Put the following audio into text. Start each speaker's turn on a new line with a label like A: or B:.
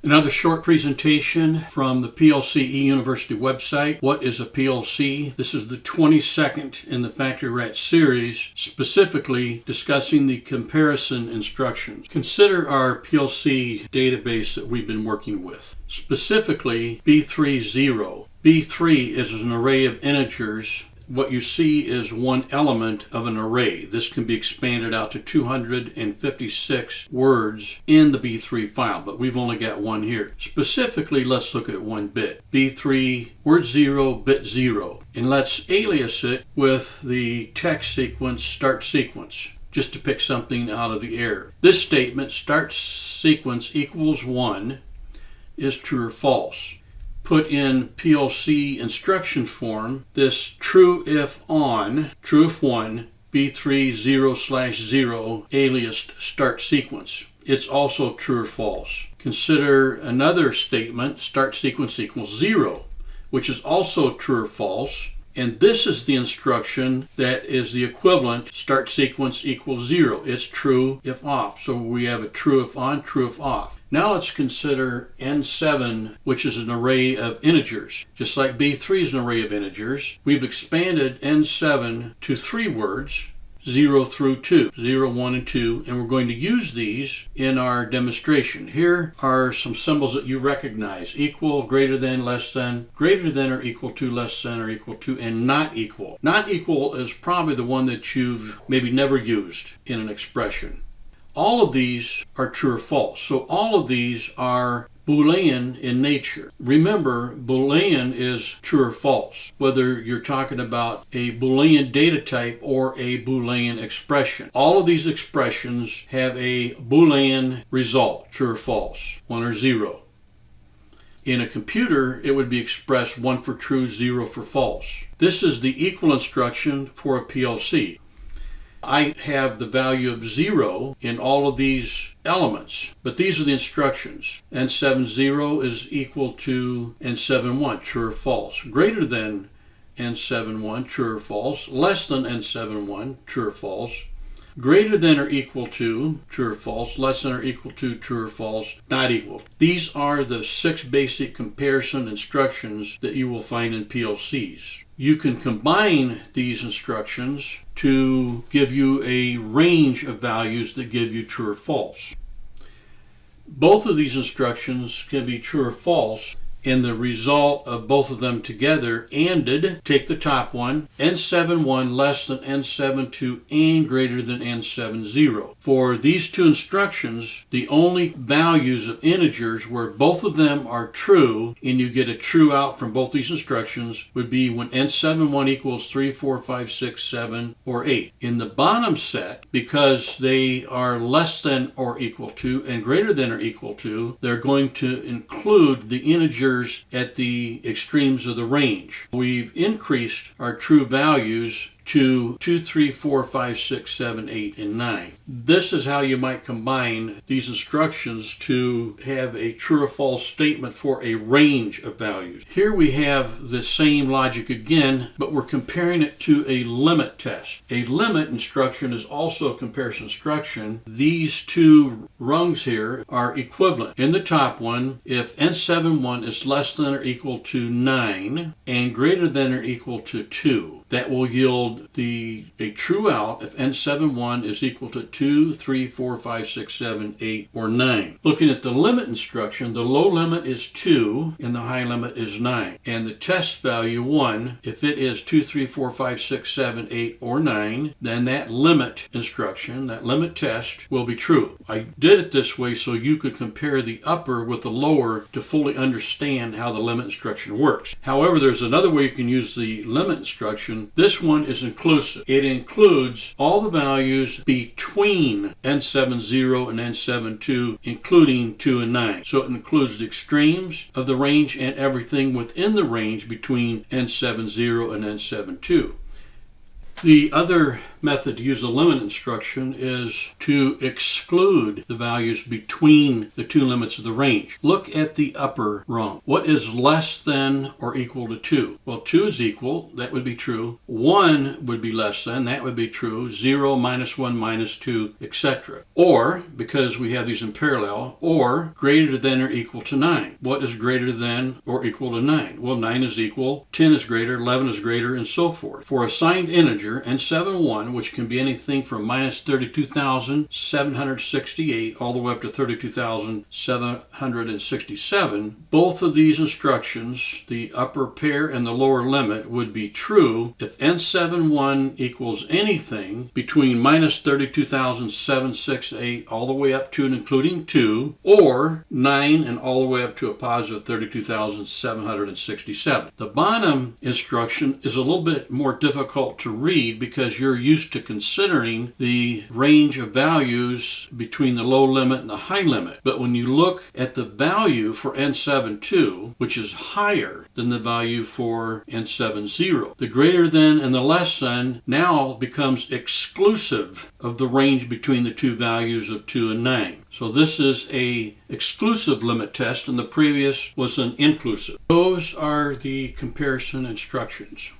A: Another short presentation from the PLC University website. What is a PLC? This is the 22nd in the Factory Rat series, specifically discussing the comparison instructions. Consider our PLC database that we've been working with, specifically B30. B3 is an array of integers. What you see is one element of an array. This can be expanded out to 256 words in the B3 file, but we've only got one here. Specifically, let's look at one bit. B3, word 0, bit 0. And let's alias it with the text sequence start sequence, just to pick something out of the air. This statement, start sequence equals 1, is true or false. Put in PLC instruction form this true if 1, B3 0/0 aliased start sequence. It's also true or false. Consider another statement, start sequence equals 0, which is also true or false. And this is the instruction that is the equivalent, start sequence equals 0. It's true if off. So we have a true if on, true if off. Now let's consider N7, which is an array of integers. Just like B3 is an array of integers, we've expanded N7 to 3 words, 0 through 2, 0, 1, and 2, and we're going to use these in our demonstration. Here are some symbols that you recognize: equal, greater than, less than, greater than or equal to, less than or equal to, and not equal. Not equal is probably the one that you've maybe never used in an expression. All of these are true or false. So all of these are Boolean in nature. Remember, Boolean is true or false, whether you're talking about a Boolean data type or a Boolean expression. All of these expressions have a Boolean result, true or false, 1 or 0. In a computer, it would be expressed 1 for true, 0 for false. This is the equal instruction for a PLC. I have the value of 0 in all of these elements, but these are the instructions. N70 is equal to N71, true or false. Greater than N71, true or false. Less than N71, true or false. Greater than or equal to, true or false. Less than or equal to, true or false. Not equal. These are the 6 basic comparison instructions that you will find in PLCs. You can combine these instructions to give you a range of values that give you true or false. Both of these instructions can be true or false, and the result of both of them together ANDed, take the top one, N71 less than N72 and greater than N70. For these two instructions, the only values of integers where both of them are true and you get a true out from both these instructions would be when N71 equals 3, 4, 5, 6, 7, or 8. In the bottom set, because they are less than or equal to and greater than or equal to, they're going to include the integers at the extremes of the range. We've increased our true values to 2, 3, 4, 5, 6, 7, 8, and 9. This is how you might combine these instructions to have a true or false statement for a range of values. Here we have the same logic again, but we're comparing it to a limit test. A limit instruction is also a comparison instruction. These two rungs here are equivalent. In the top one, if N71 is less than or equal to 9 and greater than or equal to 2, that will yield a true out if N71 is equal to 2, 3, 4, 5, 6, 7, 8, or 9. Looking at the limit instruction, the low limit is 2 and the high limit is 9. And the test value 1, if it is 2, 3, 4, 5, 6, 7, 8, or 9, then that limit instruction, that limit test, will be true. I did it this way so you could compare the upper with the lower to fully understand how the limit instruction works. However, there's another way you can use the limit instruction. This one is inclusive. It includes all the values between N70 and N72, including 2 and 9. So it includes the extremes of the range and everything within the range between N70 and N72. The other method to use the limit instruction is to exclude the values between the two limits of the range. Look at the upper rung. What is less than or equal to 2? Well, 2 is equal. That would be true. 1 would be less than. That would be true. 0, -1, -2, etc. Or, because we have these in parallel, or greater than or equal to 9. What is greater than or equal to 9? Well, 9 is equal, 10 is greater, 11 is greater, and so forth. For a signed integer, N71, which can be anything from -32,768 all the way up to 32,767, both of these instructions, the upper pair and the lower limit, would be true if N71 equals anything between -32,768 all the way up to and including 2, or 9 and all the way up to a positive 32,767. The bottom instruction is a little bit more difficult to read because you're used to considering the range of values between the low limit and the high limit. But when you look at the value for N72, which is higher than the value for N70, the greater than and the less than now becomes exclusive of the range between the two values of 2 and 9. So this is a exclusive limit test and the previous was an inclusive. Those are the comparison instructions.